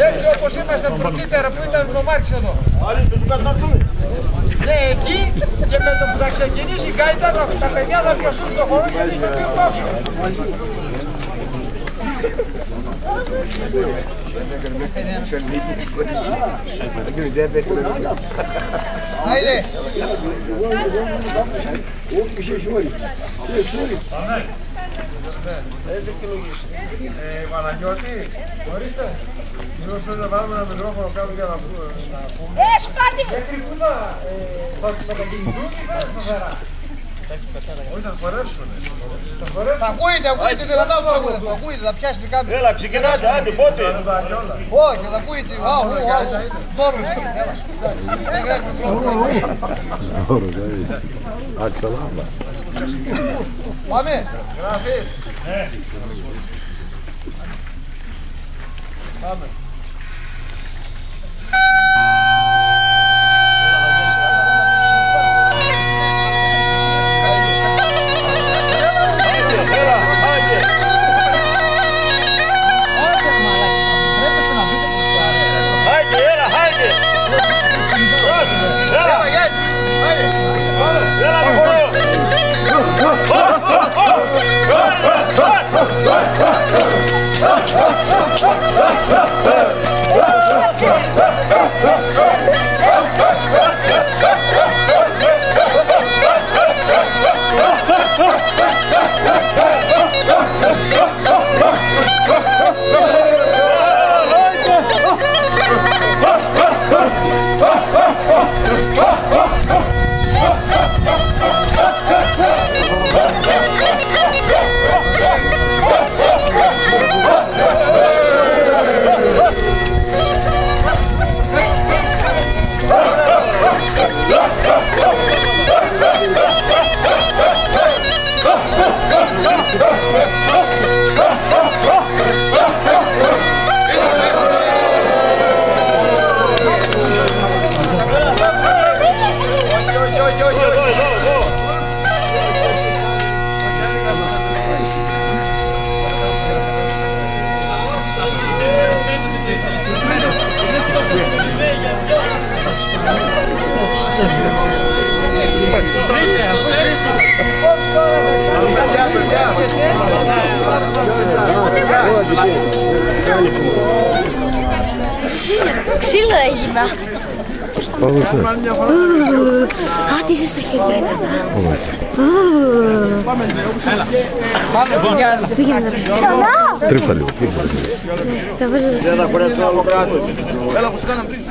Έτσι όπως είμαστε πρωτήτερα που ήταν ο Μάρξ εδώ. Ναι, εκεί και με το που θα ξεκινήσει η γκάιτα τα παιδιά θα πιαστούν στο χώρο γιατί είναι πιο πάσο. Άιντε! Παναγιώτη, ορίστε. Μήπως πρέπει να βάλουμε ένα μικρόφωνο κάτω για να πούμε. Σπάρτη! Γιατί πού θα κατακινηθούν ή θα σταθερά. Όχι, θα χορέψουνε. Θα ακούγεται δυνατά το τραγούδι, θα ακούγεται, θα πιάσει την κάμερα. Έλα, ξεκινάτε, άντε, πότε. Όχι, θα ακούγεται. Δώρο, έλα. Δεν χρειάζεται μικρόφωνο. Πάμε. Γράφεις. Πάμε. Ξύλο έγινα. Α, τι είσαι στα χέρια είναι αυτά. Πήγαινε ξανά. Τρίφτα λίγο. Δεν θα χωρέσει άλλο κράτος. Έλα που σου κάναμε πριν.